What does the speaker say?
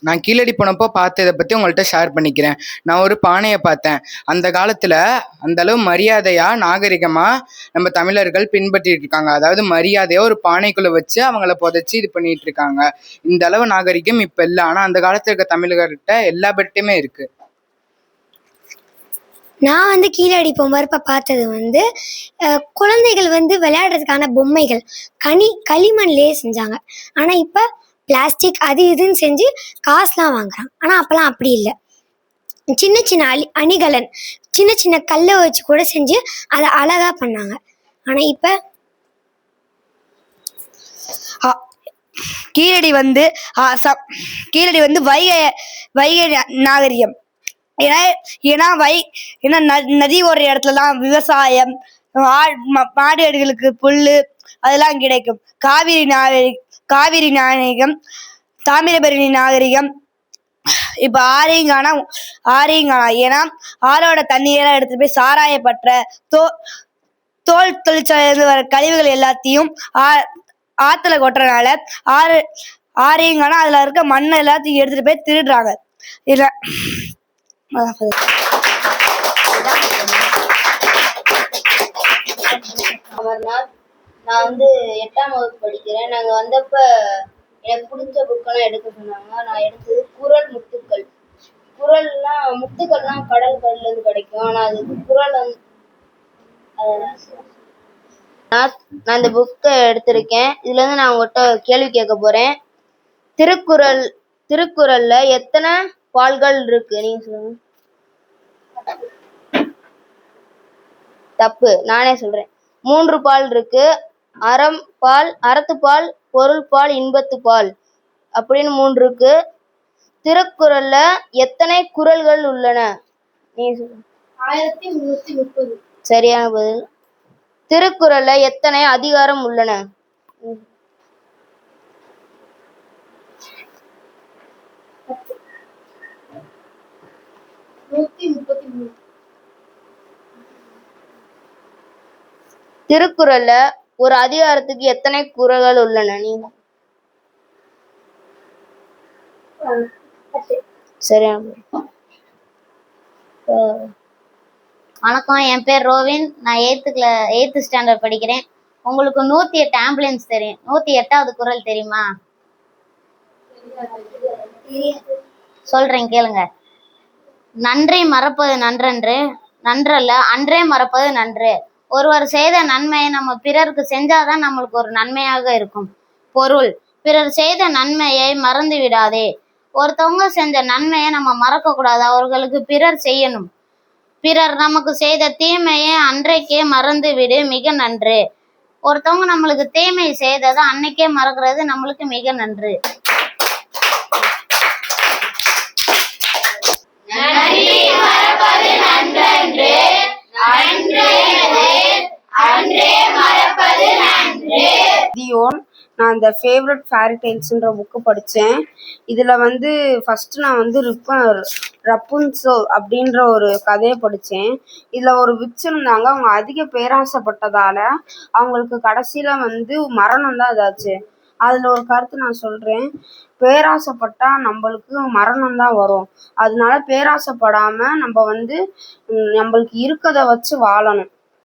நான் கீழடி போனப்போ பார்த்ததை பற்றி உங்கள்கிட்ட ஷேர் பண்ணிக்கிறேன். நான் ஒரு பானையை பார்த்தேன். அந்த காலத்தில் அந்த அளவு மரியாதையாக நாகரிகமாக நம்ம தமிழர்கள் பின்பற்றிட்டு இருக்காங்க. அதாவது மரியாதையாக ஒரு பானைக்குள்ளே வச்சு அவங்கள புதைச்சி இது பண்ணிட்டு இருக்காங்க. இந்த அளவு நாகரிகம் இப்போ இல்லை. ஆனால் அந்த காலத்தில் இருக்க தமிழர்கிட்ட எல்லா பெட்டுமே இருக்குது. நான் கீழடி போகிறப்ப பார்த்தது குழந்தைகள் விளையாடுறதுக்கான பொம்மைகள் களிமண்லேயே செஞ்சாங்க. ஆனால் இப்போ பிளாஸ்டிக் அது இதுன்னு செஞ்சு காசுலாம் வாங்குறாங்க. ஆனால் அப்போல்லாம் அப்படி இல்லை. சின்ன சின்ன அணிகலன் சின்ன சின்ன கல்லை வச்சு கூட செஞ்சு அதை அழகா பண்ணாங்க. ஆனால் இப்போ கீழடி கீழடி வைகை நாகரிகம். ஏன்னா நதி ஓடுற இடத்துலலாம் விவசாயம், மாடுகளுக்கு புல்லு அதெல்லாம் கிடைக்கும். காவிரி நாகரிகம், தாமிரபரணி நாகரிகம். இப்போ ஆரையும் காணா. ஏன்னா ஆறோட தண்ணியெல்லாம் எடுத்துட்டு போய் சாராயப்பற்ற தோல் தொழிற்சாலையிலிருந்து வர கழிவுகள் எல்லாத்தையும் ஆத்துல கொட்டுறதுனால ஆரையும் காணா. அதுல இருக்க மண்ணை எல்லாத்தையும் எடுத்துட்டு போய் திருடுறாங்க. இதுல அமர்நாத். நான் 8ஆம் வகுப்பு படிக்கிறேன். நாங்க வந்தப்ப எனக்கு பிடிச்ச புக்கெல்லாம் எடுக்க சொன்னாங்க. நான் எடுத்தது குறள் முத்துக்கள். முத்துக்கள்லாம் கடல்கள்ல இருந்து கிடைக்கும். ஆனா அதுக்கு குறள் நான் இந்த புக்கை எடுத்திருக்கேன். இதுல இருந்து நான் உங்கள்கிட்ட கேள்வி கேட்க போறேன். திருக்குறள்ல எத்தனை பால்கள் இருக்கு? நீங்க சொல்லுங்க. தப்பு, நானே சொல்றேன். 3 பால் இருக்கு. அறத்துப்பால், பொருள்பால், இன்பத்துப்பால் அப்படின்னு 3 இருக்கு. திருக்குறள்ல எத்தனை குறள்கள் உள்ளன? நீங்க சொல்லுங்க. 1330. சரியான பதில். திருக்குறள்ல எத்தனை அதிகாரம் உள்ளன? 133. திருக்குறள்ல ஒரு அதிகாரத்துக்கு எத்தனை குறள்கள் உள்ளன? நீங்க சரியான. வணக்கம், என் பேர் ரோவின். நான் 8th ஸ்டாண்டர்ட் படிக்கிறேன். உங்களுக்கு 108 ஆம்புலன்ஸ் தெரியும். 108வது குறள் தெரியுமா? சொல்றேன் கேளுங்க. நன்றி மறப்பது நன்றல்ல, அன்றே மறப்பது நன்று. ஒருவர் செய்த நன்மையை நம்ம பிறருக்கு செஞ்சாதான் நம்மளுக்கு ஒரு நன்மையாக இருக்கும். பொருள்: பிறர் செய்த நன்மையை மறந்து விடாதே. ஒருத்தவங்க செஞ்ச நன்மையை நம்ம மறக்க கூடாது, அவர்களுக்கு பிறர் செய்யணும். பிறர் நமக்கு செய்த தீமையை அன்றைக்கே மறந்து விடு, மிக நன்று. ஒருத்தவங்க நம்மளுக்கு தீமை செய்ததை அன்னைக்கே மறக்கிறது நம்மளுக்கு மிக நன்று. நான் இந்த ஃபேவரட் ஃபேரி டெய்ல்ஸ்ன்ற புக்கு படித்தேன். இதில் ஃபஸ்ட்டு நான் ரப்புன்சல் அப்படின்ற ஒரு கதையை படித்தேன். இதில் ஒரு விட்ச் இருந்தாங்க. அவங்க அதிக பேராசைப்பட்டதால் அவங்களுக்கு கடைசியில் மரணம் தான் இதாச்சு. அதில் ஒரு கருத்து நான் சொல்கிறேன். பேராசைப்பட்டால் நம்மளுக்கு மரணம் தான் வரும். அதனால பேராசைப்படாமல் நம்ம நம்மளுக்கு இருக்கிறத வச்சு வாழணும்.